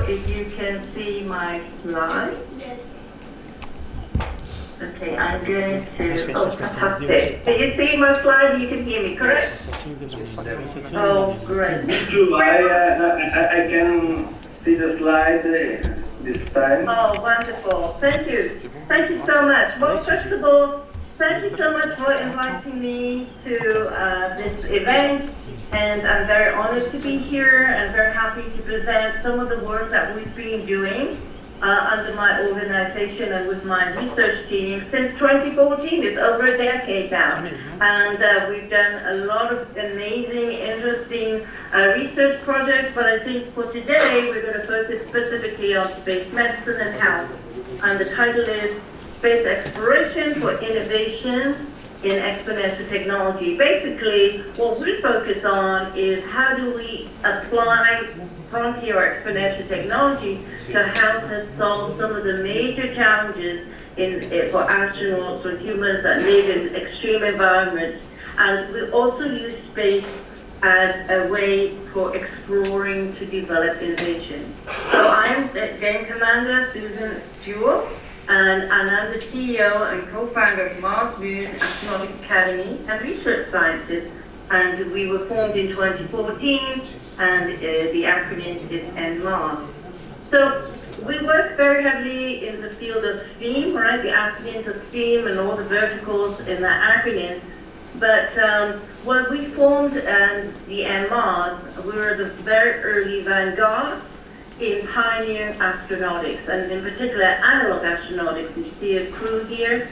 if you can see my slides. Okay, I'm going to, oh, fantastic. Can you see my slide? You can hear me, correct? Oh, great. I can see the slide this time. Oh, wonderful. Thank you. Thank you so much. Well, first of all, thank you so much for inviting me to this event. And I'm very honored to be here and very happy to present some of the work that we've been doing under my organization and with my research team since 2014. It's over a decade now. And we've done a lot of amazing, interesting research projects, but I think for today we're going to focus specifically on space medicine and health. And the title is Space Exploration for Innovations in Exponential Technology. Basically, what we focus on is how do we apply frontier or exponential technology to help us solve some of the major challenges for astronauts or humans that live in extreme environments. And we also use space as a way for exploring to develop innovation. So I'm Game Commander Susan Jewell, and I'm the CEO and co-founder of Mars Moon Astronautics Academy and Research Sciences. And we were formed in 2014, and the acronym is NMARS. So we work very heavily in the field of STEAM, right? The acronyms of STEAM and all the verticals in the acronyms. But when we formed the NMARS, we were the very early vanguards in pioneering astronautics, and in particular analog astronautics. You see a crew here.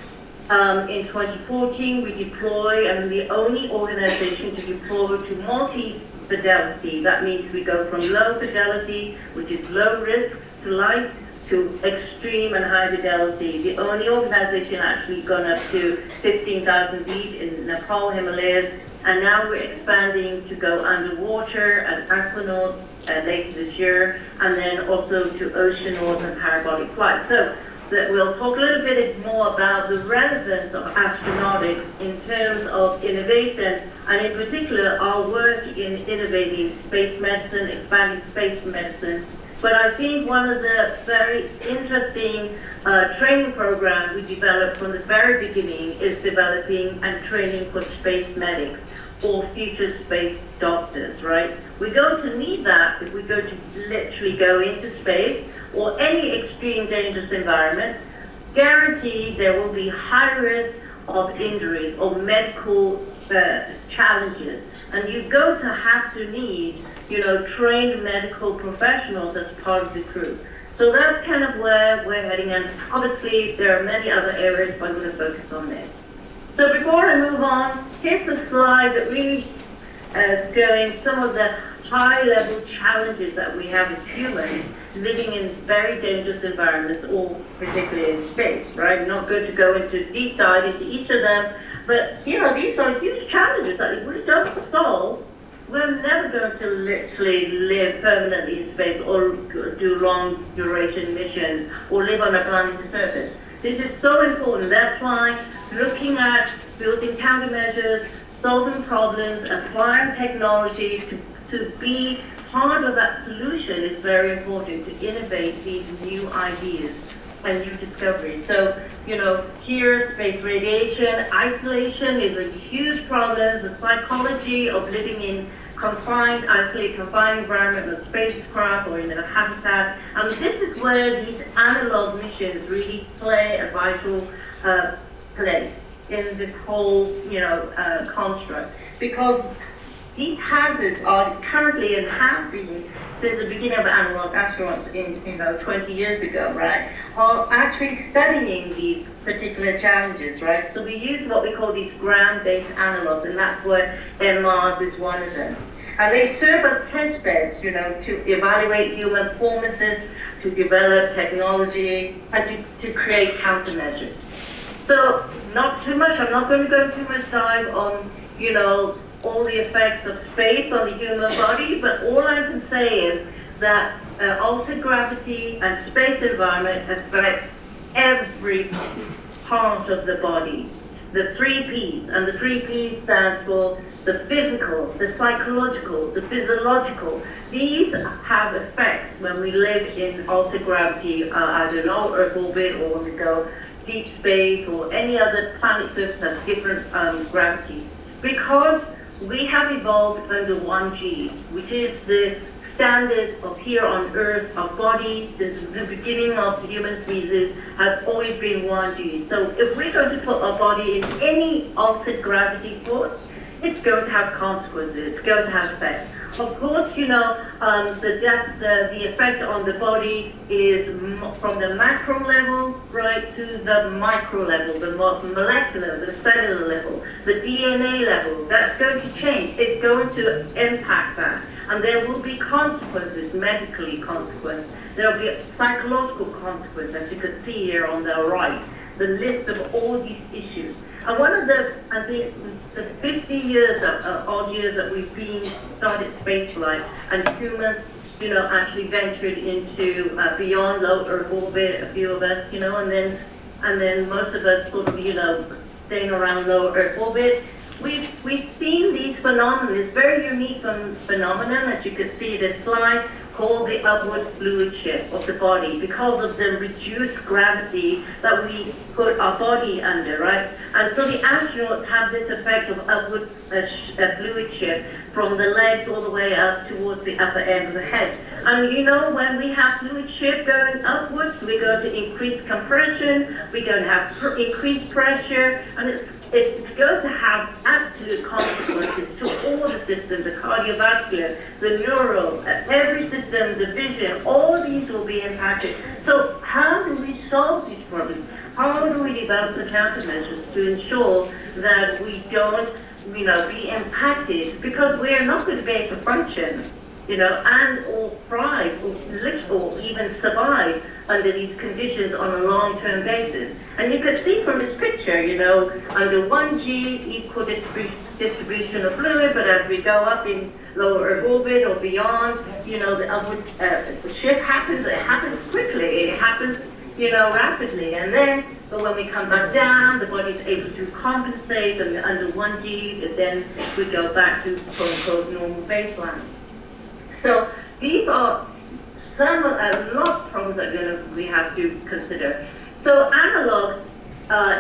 In 2014, we deploy, and the only organization to deploy to multi-fidelity. That means we go from low fidelity, which is low risks to life, to extreme and high fidelity. The only organization actually gone up to 15,000 feet in Nepal, Himalayas, and now we're expanding to go underwater as aquanauts later this year, and then also to oceanauts and parabolic flight. So we'll talk a little bit more about the relevance of astronautics in terms of innovation, and in particular our work in innovating space medicine, expanding space medicine. But I think one of the very interesting training programs we developed from the very beginning is developing and training for space medics or future space doctors, right? We're going to need that if we're going to literally go into space or any extreme dangerous environment. Guaranteed there will be high risk of injuries or medical challenges, and you're going to have to need, trained medical professionals as part of the crew. So that's kind of where we're heading, and obviously there are many other areas, but I'm going to focus on this. So before I move on, here's a slide that really showing some of the high-level challenges that we have as humans living in very dangerous environments, or particularly in space, right? Not good to go into deep dive into each of them, but these are huge challenges that if we don't solve, we're never going to literally live permanently in space or do long duration missions or live on a planet's surface. This is so important. That's why looking at building countermeasures, solving problems, applying technology to be part of that solution is very important to innovate these new ideas and new discoveries. So, here, space radiation, isolation is a huge problem. The psychology of living in confined, isolated, confined environment of spacecraft or in a habitat. And this is where these analog missions really play a vital place in this whole, construct. Because these hazards are currently and have been since the beginning of analog astronauts 20 years ago, right, are actually studying these particular challenges, right? So we use what we call these ground-based analogs, and that's where Mars is one of them. And they serve as test beds, to evaluate human performances, to develop technology, and to create countermeasures. So not too much, I'm not going to go too much dive on, all the effects of space on the human body, but all I can say is that altered gravity and space environment affects every part of the body. the 3 Ps, and the 3 Ps stands for the physical, the psychological, the physiological. These have effects when we live in altered gravity, either low Earth orbit or when we go deep space or any other planet surface has different gravity. Because we have evolved under 1G, which is the standard of here on Earth. Our body, since the beginning of the human species, has always been 1G. So if we're going to put our body in any altered gravity force, it's going to have consequences, it's going to have effect. Of course, you know, the effect on the body is from the macro level right to the micro level, the molecular, the cellular level, the DNA level. That's going to change. It's going to impact that. And there will be consequences, medically consequences. There will be psychological consequences, as you can see here on the right, the list of all these issues. And one of the, I think, the 50 years, odd years that we've started spaceflight, and humans, you know, actually ventured into beyond low Earth orbit, a few of us, you know, and then most of us sort of, you know, staying around low Earth orbit. We've seen these phenomena, this very unique phenomenon, as you can see this slide, called the upward fluid shift of the body because of the reduced gravity that we put our body under, right? And so the astronauts have this effect of upward fluid shift from the legs all the way up towards the upper end of the head. And you know, when we have fluid shift going upwards, we're going to increase compression, we're going to have increased pressure, and it's going to have absolute consequences to all the systems, the cardiovascular, the neural, every system, the vision, all these will be impacted. So how do we solve these problems? How do we develop the countermeasures to ensure that we don't, you know, be impacted? Because we are not going to be able to function, you know, and or thrive or live or even survive under these conditions on a long-term basis. And you can see from this picture, you know, under 1G, equal distribution of fluid, but as we go up in lower Earth orbit or beyond, you know, the upward shift happens. It happens quickly. It happens, you know, rapidly. And then, but when we come back down, the body's able to compensate, and under 1G, then we go back to quote-unquote normal baseline. So these are lots of problems that we have to consider. So analogs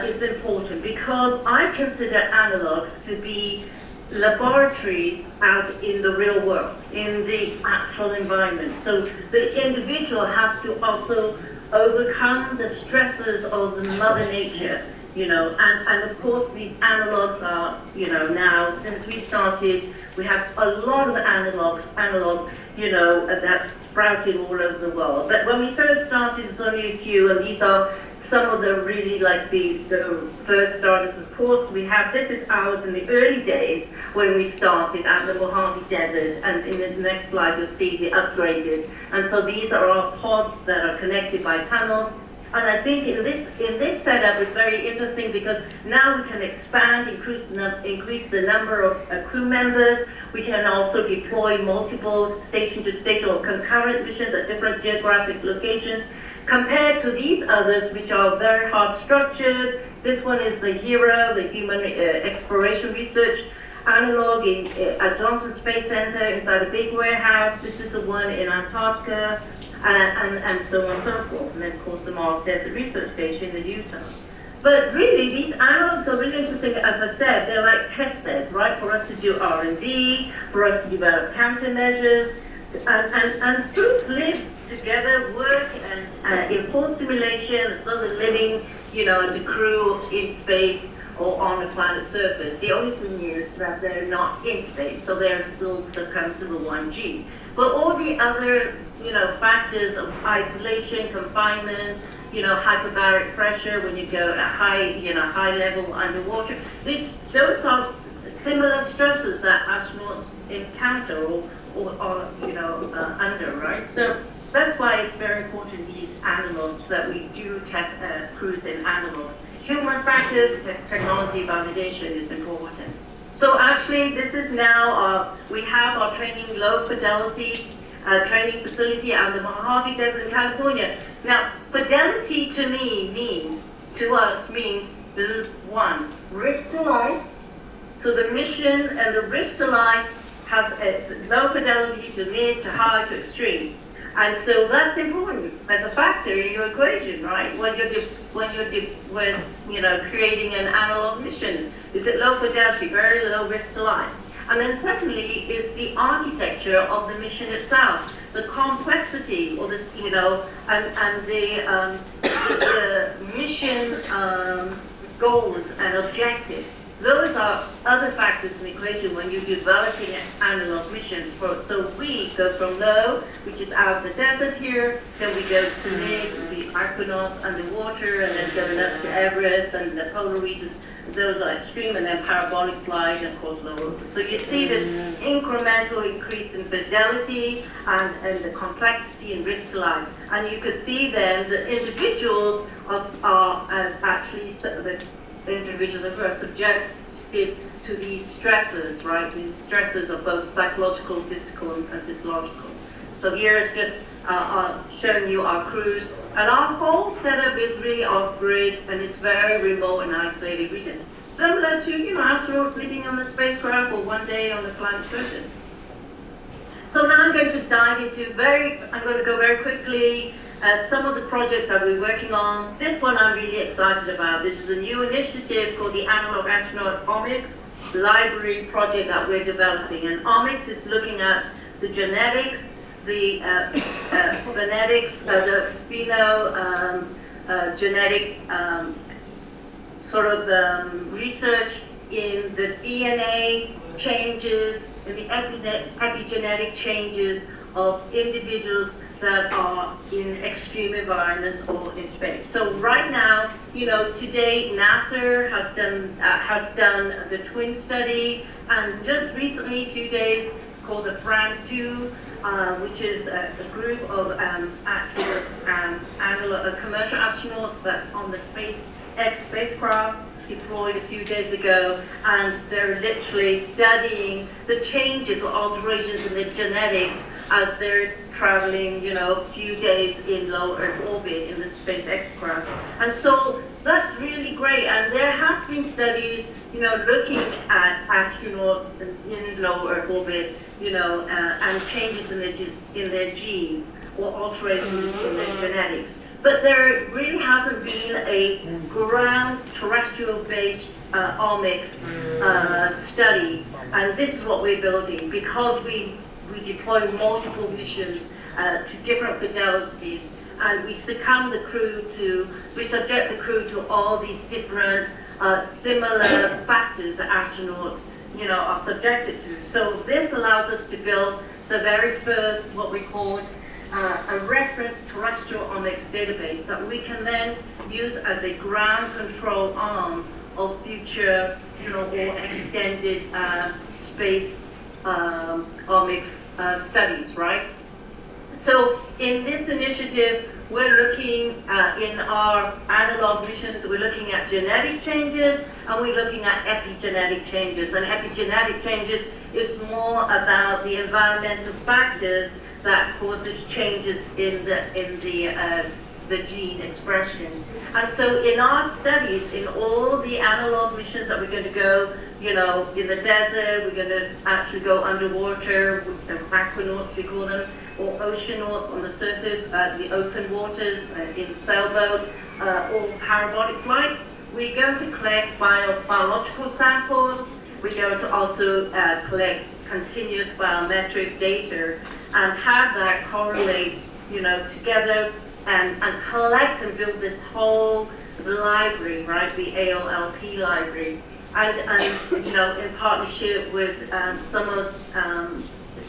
is important because I consider analogs to be laboratories out in the real world, in the actual environment. So the individual has to also overcome the stresses of the Mother Nature, you know, and of course these analogs are, you know, now since we started, we have a lot of analog, you know, that's sprouted all over the world. But when we first started, there's only a few, and these are some of the really like the first starters. Of course, we have, this is ours in the early days when we started at the Mojave Desert, and in the next slide you'll see the upgraded. And so these are our pods that are connected by tunnels. And I think in this setup it's very interesting because now we can expand, increase the number of crew members. We can also deploy multiple station-to-station or concurrent missions at different geographic locations. Compared to these others, which are very hard structured, this one is the HERO, the Human Exploration Research Analog at Johnson Space Center inside a big warehouse. This is the one in Antarctica. And so on and so forth. And then, of course, the Mars Desert Research Station in Utah. But really, these analogs are really interesting. As I said, they're like test beds, right, for us to do R&D, for us to develop countermeasures. And crews live together, work and in full simulation, so they're living, you know, as a crew in space or on the planet's surface. The only thing is that they're not in space, so they're still succumb to the 1G. But all the other, you know, factors of isolation, confinement, you know, hyperbaric pressure when you go at high level underwater, those are similar stresses that astronauts encounter or are, you know, under, right? So that's why it's very important, these analogs, that we do test crews in analogs. Human factors, technology validation is important. So actually, this is now, we have our training low fidelity training facility at the Mojave Desert in California. Now, fidelity to me means This is one, risk to life. So the mission and the risk to life has its low fidelity to mid to high to extreme. And so that's important as a factor in your equation, right? When you're creating an analog mission, is it low fidelity, very low risk to life? And then secondly is the architecture of the mission itself, the complexity, or this, and the mission goals and objectives. Those are other factors in the equation when you're developing analog missions. So we go from low, which is out of the desert here, then we go to mid, the aquanauts underwater, and then going up to Everest and the polar regions. Those are extreme, and then parabolic flight, and of course lower. So you see this incremental increase in fidelity and the complexity and risk to life. And you can see then that individuals are actually the individuals who are subjected to these stressors, right? These stressors are both psychological, physical, and physiological. So here is just showing you our cruise. And our whole setup is really off-grid, and it's very remote and isolated regions. Similar to, astronauts living on the spacecraft or one day on the planet surface. So now I'm going to dive into I'm going to go very quickly some of the projects that we're working on. This one I'm really excited about. This is a new initiative called the Analog Astronaut Omics Library project that we're developing. And omics is looking at the genetics, the phonetics, the genetic research in the DNA changes, in the epigenetic changes of individuals that are in extreme environments or in space. So right now, today NASA has done the twin study, and just recently, a few days, called the FRAM2, which is a group of commercial astronauts that's on the SpaceX spacecraft deployed a few days ago, and they're literally studying the changes or alterations in the genetics as they're traveling, a few days in low Earth orbit in the SpaceX craft. And so that's really great. And there has been studies, looking at astronauts in low Earth orbit, and changes in their genes or alterations in their genetics. But there really hasn't been a ground terrestrial-based omics study, and this is what we're building because we deploy multiple missions to different fidelities, and we subject the crew to all these different similar factors that astronauts are subjected to. So this allows us to build the very first, what we call a reference terrestrial omics database that we can then use as a ground control arm of future, or extended space omics studies, right? So in this initiative, we're looking in our analog missions, we're looking at genetic changes, and we're looking at epigenetic changes. And epigenetic changes is more about the environmental factors that causes changes in the gene expression. And so in our studies, in all the analog missions that we're going to go, in the desert, we're going to actually go underwater, with the aquanauts we call them, or oceanauts on the surface, the open waters, in sailboat, or parabolic flight. We're going to collect biological samples. We're going to also collect continuous biometric data and have that correlate, together and collect and build this whole library, right? The AOLP library, and in partnership with some of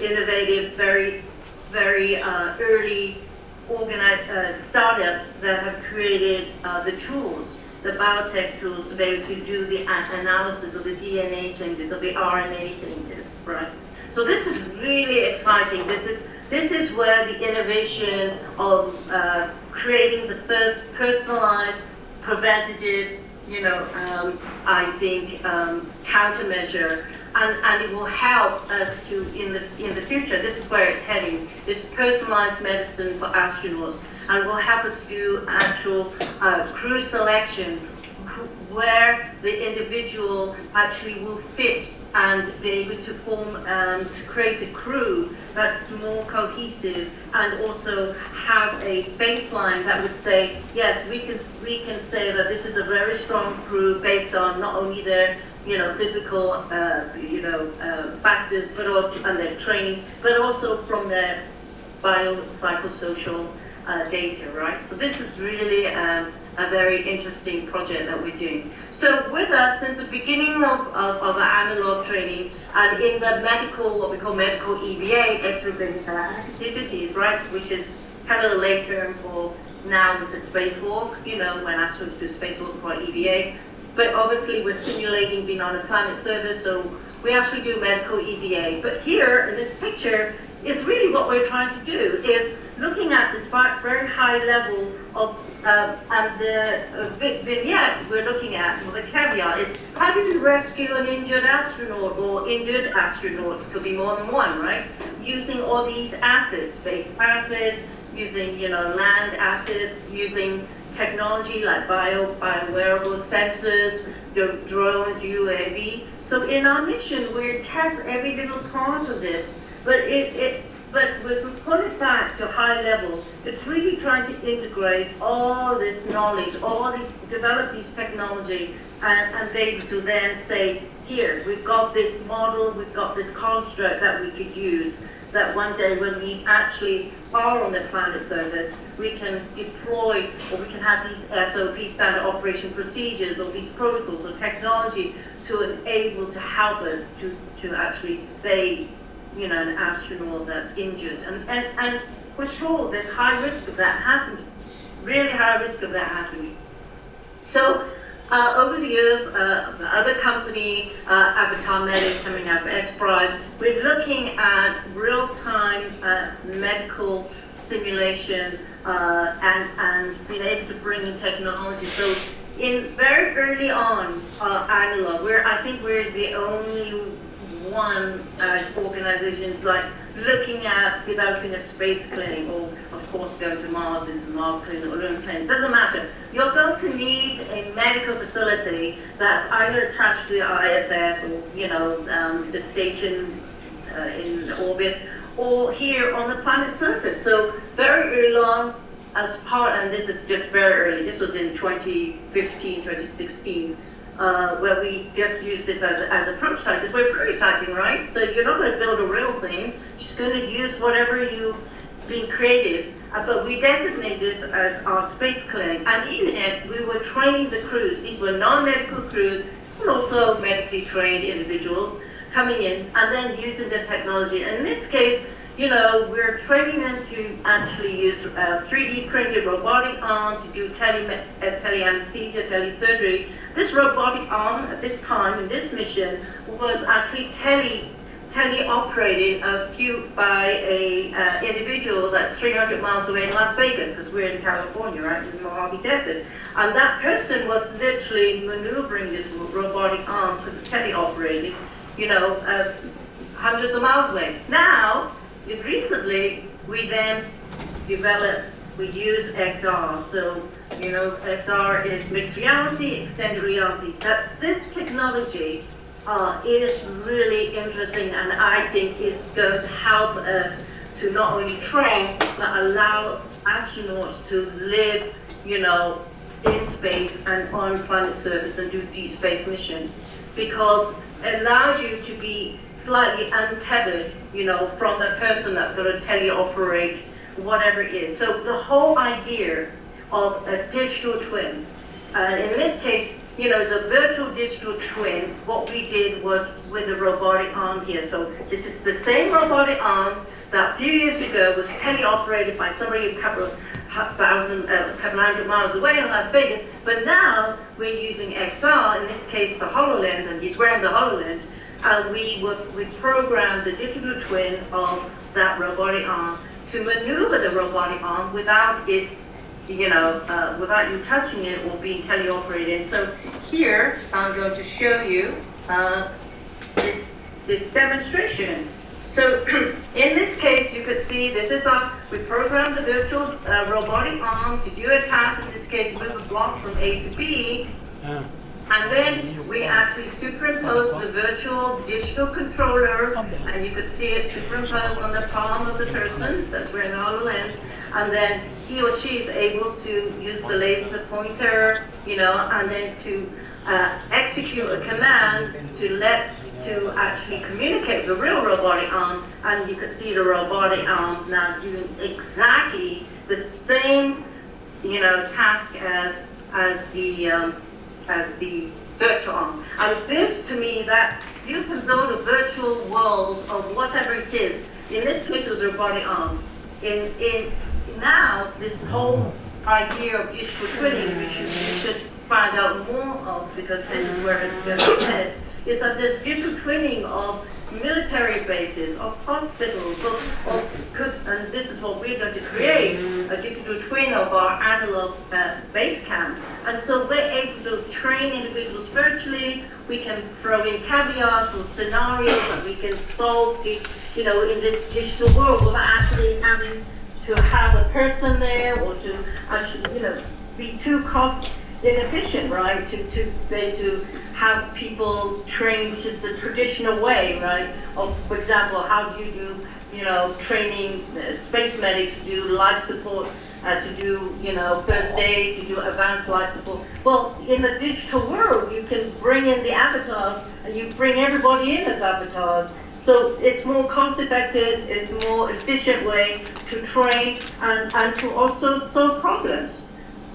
innovative, very early organized startups that have created the tools, the biotech tools, to be able to do the analysis of the DNA changes, of the RNA changes, right? So this is really exciting. This is where the innovation of creating the first personalized, preventative, I think, countermeasure, and it will help us to in the future. This is where it's heading. This personalized medicine for astronauts, and will help us do actual crew selection. where the individual actually will fit and be able to form, to create a crew that's more cohesive and also have a baseline that would say, yes, we can say that this is a very strong crew based on not only their physical factors, but also and their training, but also from their biopsychosocial data, right? So this is really a very interesting project that we're doing. So with us since the beginning of our analog training and in the medical, what we call medical EVA, extravehicular activities, right, which is kind of the late term for now it's a spacewalk, when astronauts do spacewalk for EVA. But obviously we're simulating being on a planet surface, so we actually do medical EVA. But here in this picture is really what we're trying to do, is looking at this very high level of, and the vignette we're looking at, or the caveat, is how do you rescue an injured astronaut or injured astronauts, could be more than one, right? Using all these assets, space assets, using land assets, using technology like bio-wearable sensors, drones, UAV. So in our mission, we test every little part of this, but but if we put it back to high level, it's really trying to integrate all this knowledge, develop these technology, and be able to then say, here, we've got this model, we've got this construct that we could use, that one day when we actually are on the planet surface, we can deploy, or we can have these SOP, standard operation procedures, or these protocols or technology to enable to help us to actually save an astronaut that's injured. And for sure, there's high risk of that happening, really high risk of that happening. So over the years, the other company, Avatar Medic, coming out of X Prize, we're looking at real-time medical simulation and being able to bring in technology. So very early on, analog, I think we're the only one organizations like looking at developing a space clinic, or of course going to Mars is a Mars clinic or Lunar clinic, doesn't matter. You're going to need a medical facility that's either attached to the ISS or the station in orbit, or here on the planet's surface. So very early on, as part, and this is just very early, this was in 2015, 2016, where we just use this as a prototype, because we're prototyping, right? So you're not going to build a real thing, you're just going to use whatever you've been creative. But we designate this as our space clinic, and in it, we were training the crews. These were non-medical crews, and also medically trained individuals coming in, and then using the technology. And in this case, we're training them to actually use 3D printed robotic arm to do tele-anesthesia, tele-surgery. This robotic arm at this time in this mission was actually tele-operated by a individual that's 300 miles away in Las Vegas, because we're in California, right, in the Mojave Desert. And that person was literally maneuvering this robotic arm, because it's tele-operated, hundreds of miles away. Now, recently, we then developed, we use XR. So, XR is mixed reality, extended reality. This technology is really interesting, and I think is going to help us to not only train, but allow astronauts to live, in space and on planet surface and do deep space missions, because it allows you to be slightly untethered, from the person that's going to teleoperate whatever it is. So the whole idea of a digital twin, in this case, it's a virtual digital twin. What we did was with a robotic arm here. So this is the same robotic arm that a few years ago was teleoperated by somebody a couple hundred miles away in Las Vegas. But now we're using XR, in this case the HoloLens, and he's wearing the HoloLens. And we programmed the digital twin of that robotic arm to maneuver the robotic arm without it, without you touching it or being teleoperated. So here I'm going to show you this demonstration. So in this case, you could see this is we programmed the virtual robotic arm to do a task. In this case, move a block from A to B. And then we actually superimpose the virtual digital controller, and you can see it superimposed on the palm of the person that's wearing the HoloLens, and then he or she is able to use the laser pointer, you know, and then to execute a command to actually communicate with the real robotic arm, and you can see the robotic arm now doing exactly the same, you know, task as the virtual arm. And this, to me, that you can build a virtual world of whatever it is. In this case, it was a robotic arm. In now, this whole idea of digital twinning, which you should find out more of, because this is where it's going to head, is that there's digital twinning of military bases, of hospitals, and this is what we're going to create, a digital twin of our analog base camp. And so we're able to train individuals virtually. We can throw in caveats or scenarios that we can solve, you know, in this digital world without actually having to have a person there, or to actually, you know, be too cost inefficient, right? To have people train, which is the traditional way, right? Of, for example, how do you do, you know, training space medics do life support, to do, you know, first aid, to do advanced life support. Well, in the digital world, you can bring in the avatars, and you bring everybody in as avatars. So it's more cost-effective, it's a more efficient way to train and to also solve problems.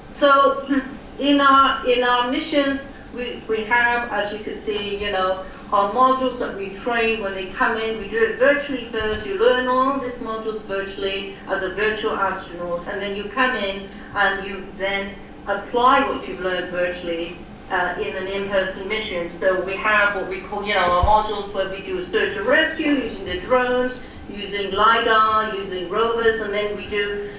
So in our missions, we have, as you can see, you know, our modules that we train when they come in. We do it virtually first. You learn all these modules virtually as a virtual astronaut, and then you come in and you then apply what you've learned virtually in an in-person mission. So we have what we call, you know, our modules where we do search and rescue using the drones, using LiDAR, using rovers, and then we do,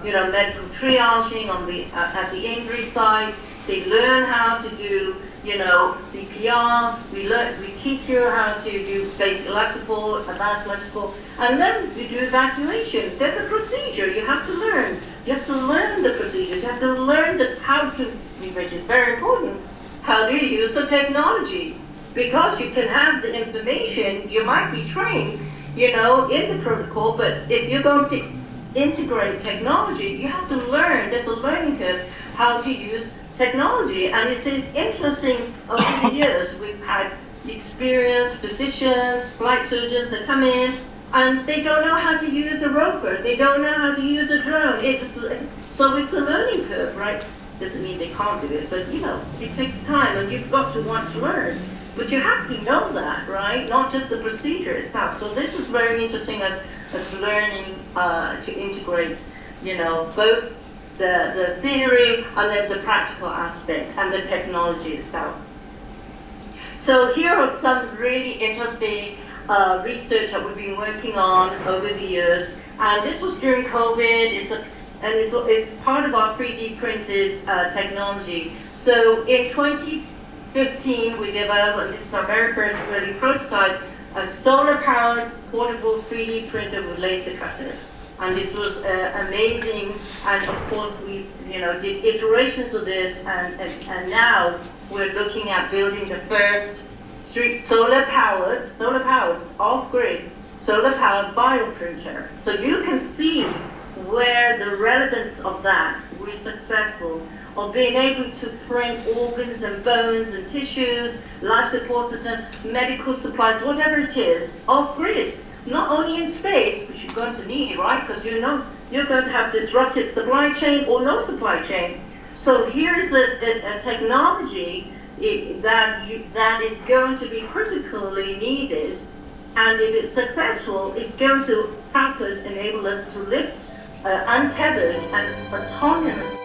you know, medical triaging on the at the injury site. They learn how to do, you know, CPR. We teach you how to do basic life support, advanced life support, and then you do evacuation. There's a procedure you have to learn. You have to learn the procedures. You have to learn how to, which is very important, how do you use the technology? Because you can have the information, you might be trained, you know, in the protocol, but if you're going to integrate technology, you have to learn. There's a learning curve how to use technology, and it's interesting. Over the years, we've had experienced physicians, flight surgeons that come in, and they don't know how to use a rover. They don't know how to use a drone. So it's a learning curve, right? Doesn't mean they can't do it, but you know, it takes time, and you've got to want to learn. But you have to know that, right? Not just the procedure itself. So this is very interesting as learning to integrate, you know, both the theory and then the practical aspect and the technology itself. So here are some really interesting research that we've been working on over the years. And this was during COVID, it's part of our 3D printed technology. So in 2015, we developed, and this is our very first really prototype, a solar-powered portable 3D printer with laser cutter. And this was amazing, and of course we, you know, did iterations of this, and now we're looking at building the first solar-powered, off-grid, solar-powered bioprinter. So you can see where the relevance of that, we're successful, of being able to print organs and bones and tissues, life support system, medical supplies, whatever it is, off-grid. Not only in space, which you're going to need, right? Because you're going to have disrupted supply chain or no supply chain. So here's a technology that is going to be critically needed, and if it's successful, it's going to help us, enable us to live untethered and autonomous